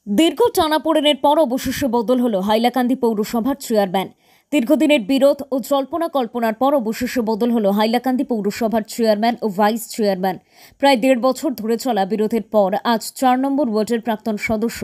দীর্ঘ টানাপোড়েনের পর অবশেষে বদল হলো হাইলাকান্দি পৌরসভার চেয়ারম্যান। দীর্ঘদিনের বিরোধ ও জল্পনা কল্পনার পর অবশেষে বদল হলো হাইলাকান্দি পৌরসভার চেয়ারম্যান ও ভাইস চেয়ারম্যান। প্রায় 1.5 বছর ধরে চলা বিরোধের পর আজ 4 নম্বর ওয়ার্ডের প্রাক্তন সদস্য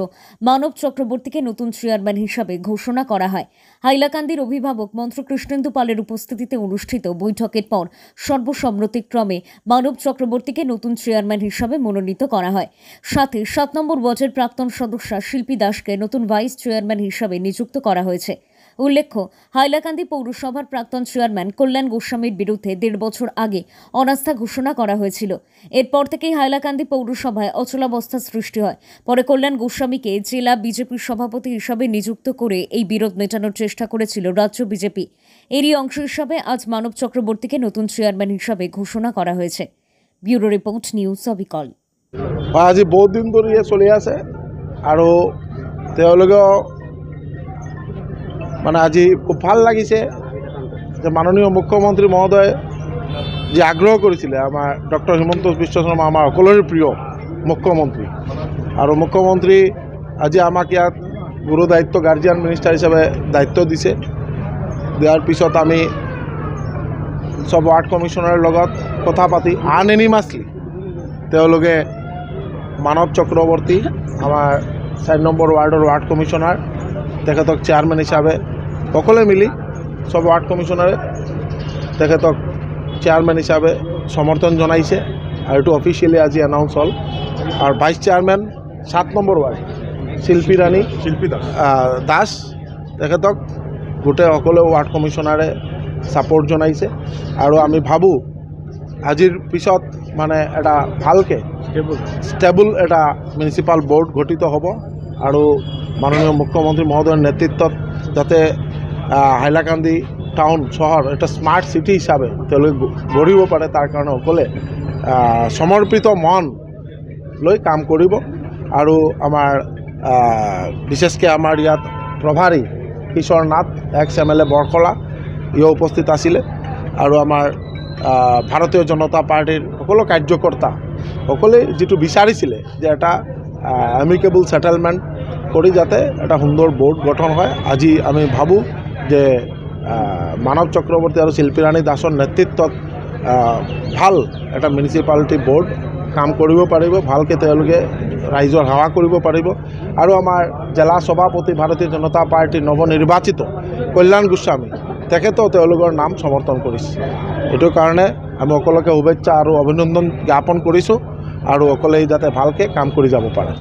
মানব চক্রবর্তীকে নতুন চেয়ারম্যান হিসাবে ঘোষণা করা হয়। হাইলাকান্দির অভিভাবক মন্ত্রী কৃষ্ণেন্দু পালের উপস্থিতিতে অনুষ্ঠিত বৈঠকের পর সর্বসম্মতিক্রমে মানব চক্রবর্তীকে নতুন চেয়ারম্যান হিসাবে মনোনীত করা হয়। সাথে 7 নম্বর ওয়ার্ডের প্রাক্তন সদস্য শিল্পী দাসকে নতুন ভাইস চেয়ারম্যান হিসাবে নিযুক্ত করা হয়েছে। উল্লেখ্য, হাইলাকান্দি পৌরসভার প্রাক্তন চেয়ারম্যান কল্যাণ গোস্বামীর বিরুদ্ধে 1.5 বছর আগে অনাস্থা ঘোষণা করা হয়েছিল। এরপর থেকেই হাইলাকান্দি পৌরসভায় অচলাবস্থা সৃষ্টি হয়। পরে কল্যাণ গোস্বামীকে জেলা বিজেপির সভাপতি হিসাবে নিযুক্ত করে এই বিরোধ মেটানোর চেষ্টা করেছিল রাজ্য বিজেপি। এরই অংশ হিসাবে আজ মানব চক্রবর্তীকে নতুন চেয়ারম্যান হিসাবে ঘোষণা করা হয়েছে। ব্যুরো রিপোর্ট, নিউজ অবিকল। আজি বহুত দিন ধৰি চলি আছে আৰু তেওঁলোকে মানে আজি খুব ভাল লাগিছে যে মাননীয় মুখ্যমন্ত্ৰী মহোদয় যে আগ্ৰহ কৰিছিলে আমাৰ ডক্টৰ হিমন্ত বিশ্ব শৰ্মা আমাৰ সকলোৰে প্ৰিয় মুখ্যমন্ত্ৰী আৰু মুখ্যমন্ত্ৰী আজি আমাক ইয়াত গুৰু দায়িত্ব গাৰ্জিয়ান মিনিষ্টাৰ হিচাপে দায়িত্ব দিছে। দিয়াৰ পিছত আমি সব ৱাৰ্ড কমিশ্যনাৰৰ লগত কথা পাতি আনএনিমাছলি তেওঁলোকে মানৱ চক্ৰৱৰ্তী আমাৰ 4 নম্বৰ ৱাৰ্ডৰ ৱাৰ্ড কমিশ্যনাৰ তেখেতক চেয়াৰম্যান হিসাবে সকলে মিলি সব ৱাৰ্ড কমিশ্যনাৰে তেখেতক চেয়াৰম্যান হিসাবে সমৰ্থন জনাইছে আৰু এইটো অফিচিয়েলি আজি এনাউন্স হ'ল। আৰু ভাইস চেয়াৰম্যান 7 নম্বৰ ৱাৰ্ড শিল্পী দাস তেখেতক গোটেই সকলো ৱাৰ্ড কমিশ্যনাৰে সাপোৰ্ট জনাইছে। আৰু আমি ভাবোঁ আজিৰ পিছত মানে এটা ভালকে ষ্টেবল এটা মিউনিচিপাল বোৰ্ড গঠিত হ'ব আৰু মাননীয় মুখ্যমন্ত্ৰী মহোদয়ৰ নেতৃত্বত যাতে হাইলাকান্দি টাউন চহৰ এটা স্মাৰ্ট সিটি হিসাবে তেওঁলোকে গঢ়িব পাৰে তাৰ কাৰণে সকলে সমৰ্পিত মন লৈ কাম কৰিব। আৰু আমাৰ বিশেষকৈ আমাৰ ইয়াত প্ৰভাৰী কিশোৰ নাথ এক্স MLA বৰকলা ইও উপস্থিত আছিলে আৰু আমাৰ ভাৰতীয় জনতা পাৰ্টিৰ সকলো কাৰ্যকৰ্তা সকলে যেটো বিচাৰিছিলে যে এটা এমিকেবল সেটেলমেন্ট কৰি যাতে এটা সুন্দৰ বোৰ্ড গঠন হয়। আজি আমি ভাবোঁ যে মানৱ চক্ৰৱৰ্তী আৰু শিল্পী দাসৰ নেতৃত্বত ভাল এটা মিউনিচিপালিটি বোৰ্ড কাম কৰিব পাৰিব, ভালকৈ তেওঁলোকে ৰাইজৰ সেৱা কৰিব পাৰিব। আৰু আমাৰ জিলা সভাপতি ভাৰতীয় জনতা পাৰ্টিৰ নৱনিৰ্বাচিত কল্যাণ গোস্বামী তেখেতেও তেওঁলোকৰ নাম সমৰ্থন কৰিছে। এইটো কাৰণে আমি সকলোকে শুভেচ্ছা আৰু অভিনন্দন জ্ঞাপন কৰিছোঁ আৰু সকলোৱে যাতে ভালকৈ কাম কৰি যাব পাৰে।